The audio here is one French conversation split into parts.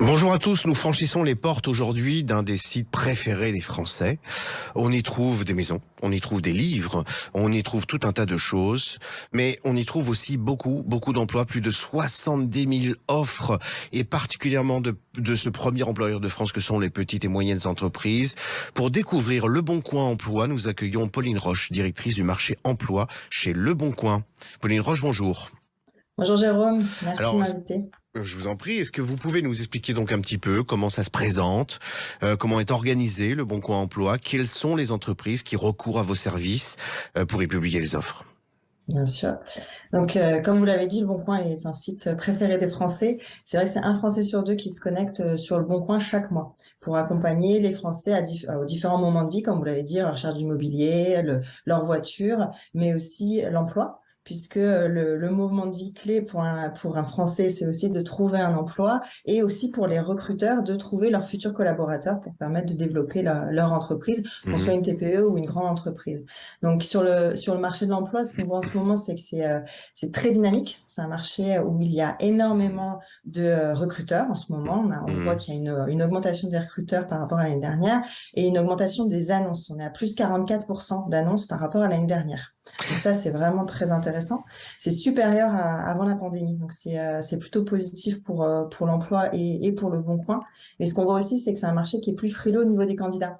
Bonjour à tous, nous franchissons les portes aujourd'hui d'un des sites préférés des Français. On y trouve des maisons, on y trouve des livres, on y trouve tout un tas de choses, mais on y trouve aussi beaucoup d'emplois, plus de 70 000 offres, et particulièrement de ce premier employeur de France que sont les petites et moyennes entreprises. Pour découvrir Le Bon Coin Emploi, nous accueillons Pauline Roche, directrice du marché emploi chez Le Bon Coin. Pauline Roche, bonjour. Bonjour Jérôme, merci de Alors, m'inviter. je vous en prie, est-ce que vous pouvez nous expliquer donc un petit peu comment ça se présente, comment est organisé le Bon Coin Emploi, quelles sont les entreprises qui recourent à vos services pour y publier les offres? Bien sûr. Donc, comme vous l'avez dit, Le Bon Coin est un site préféré des Français. C'est vrai que c'est un Français sur deux qui se connecte sur Le Bon Coin chaque mois pour accompagner les Français aux différents moments de vie, comme vous l'avez dit, la recherche d'immobilier, leur voiture, mais aussi l'emploi. Puisque le moment de vie clé pour un Français, c'est aussi de trouver un emploi et aussi pour les recruteurs de trouver leurs futurs collaborateurs pour permettre de développer leur entreprise, qu'on soit une TPE ou une grande entreprise. Donc sur le marché de l'emploi, ce qu'on voit en ce moment, c'est que c'est très dynamique. C'est un marché où il y a énormément de recruteurs en ce moment. On voit qu'il y a une augmentation des recruteurs par rapport à l'année dernière et une augmentation des annonces. On est à plus 44% d'annonces par rapport à l'année dernière. Donc ça, c'est vraiment très intéressant. C'est supérieur à avant la pandémie. Donc c'est plutôt positif pour l'emploi et pour Le Bon Coin. Mais ce qu'on voit aussi, c'est que c'est un marché qui est plus frileux au niveau des candidats.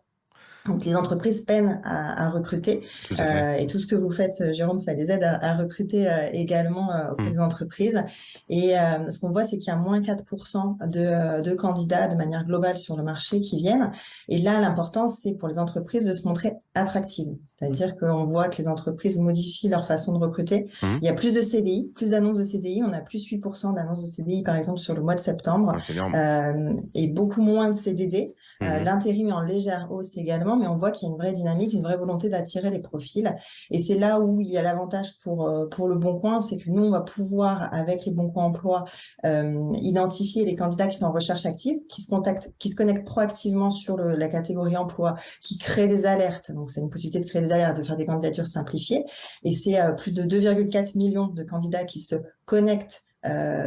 Donc les entreprises peinent à recruter Tout à fait. et tout ce que vous faites, Jérôme, ça les aide à recruter également auprès Mmh. des entreprises. Et ce qu'on voit, c'est qu'il y a moins 4% de candidats de manière globale sur le marché qui viennent. Et là, l'important, c'est pour les entreprises de se montrer attractives. C'est-à-dire qu'on voit que les entreprises modifient leur façon de recruter. Mmh. Il y a plus de CDI, plus d'annonces de CDI. On a plus 8% d'annonces de CDI, par exemple, sur le mois de septembre. Ouais, c'est énorme. Et beaucoup moins de CDD. Mmh. L'intérim est en légère hausse également, mais on voit qu'il y a une vraie dynamique, une vraie volonté d'attirer les profils. Et c'est là où il y a l'avantage pour Le Bon Coin, c'est que nous, on va pouvoir, avec les Bon Coin Emploi, identifier les candidats qui sont en recherche active, qui se connectent proactivement sur la catégorie emploi, qui créent des alertes. Donc, c'est une possibilité de créer des alertes, de faire des candidatures simplifiées. Et c'est plus de 2,4 millions de candidats qui se connectent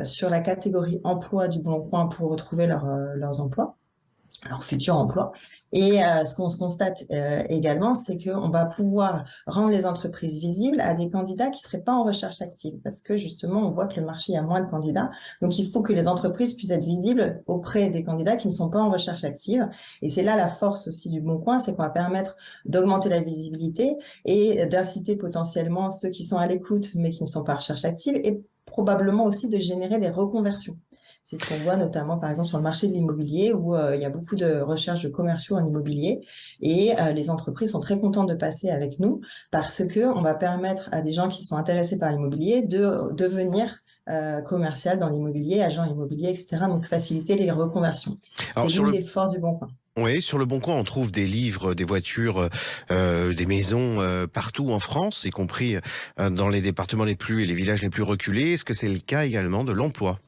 sur la catégorie emploi du Bon Coin pour retrouver leurs emplois, leur futur emploi. Et ce qu'on se constate également, c'est qu'on va pouvoir rendre les entreprises visibles à des candidats qui seraient pas en recherche active, parce que justement, on voit que le marché, il y a moins de candidats. Donc, il faut que les entreprises puissent être visibles auprès des candidats qui ne sont pas en recherche active. Et c'est là la force aussi du Bon Coin, c'est qu'on va permettre d'augmenter la visibilité et d'inciter potentiellement ceux qui sont à l'écoute, mais qui ne sont pas en recherche active, et probablement aussi de générer des reconversions. C'est ce qu'on voit notamment, par exemple, sur le marché de l'immobilier où il y a beaucoup de recherches de commerciaux en immobilier et les entreprises sont très contentes de passer avec nous parce que on va permettre à des gens qui sont intéressés par l'immobilier de devenir commercial dans l'immobilier, agent immobilier, etc. Donc, faciliter les reconversions. C'est Alors l'une des forces du Bon Coin. oui, sur Le Bon Coin, on trouve des livres, des voitures, des maisons partout en France, y compris dans les départements les plus et les villages les plus reculés. Est-ce que c'est le cas également de l'emploi?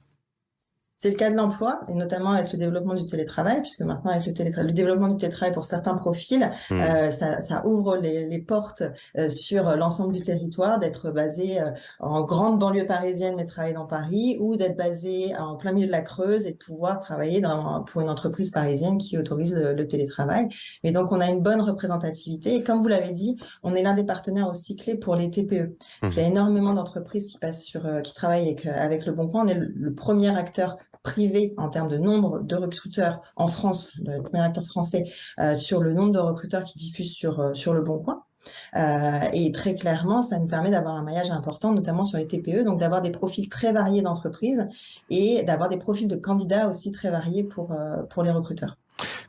C'est le cas de l'emploi, et notamment avec le développement du télétravail, puisque maintenant, avec le développement du télétravail pour certains profils, Mmh. ça ouvre les portes sur l'ensemble du territoire, d'être basé en grande banlieue parisienne, mais travailler dans Paris, ou d'être basé en plein milieu de la Creuse et de pouvoir travailler pour une entreprise parisienne qui autorise le télétravail. Et donc, on a une bonne représentativité. Et comme vous l'avez dit, on est l'un des partenaires aussi clés pour les TPE. Parce qu'il y a Mmh. énormément d'entreprises qui travaillent avec Le Bon Coin. On est le premier acteur privé en termes de nombre de recruteurs en France, le premier acteur français sur le nombre de recruteurs qui diffusent sur Le Bon Coin. Et très clairement, ça nous permet d'avoir un maillage important, notamment sur les TPE, donc d'avoir des profils très variés d'entreprises et d'avoir des profils de candidats aussi très variés pour les recruteurs.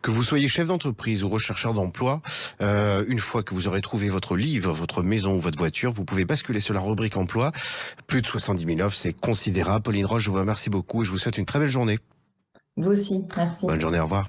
Que vous soyez chef d'entreprise ou rechercheur d'emploi, une fois que vous aurez trouvé votre livre, votre maison ou votre voiture, vous pouvez basculer sur la rubrique emploi. Plus de 70 000 offres, c'est considérable. Pauline Roche, je vous remercie beaucoup et je vous souhaite une très belle journée. Vous aussi, merci. Bonne journée, au revoir.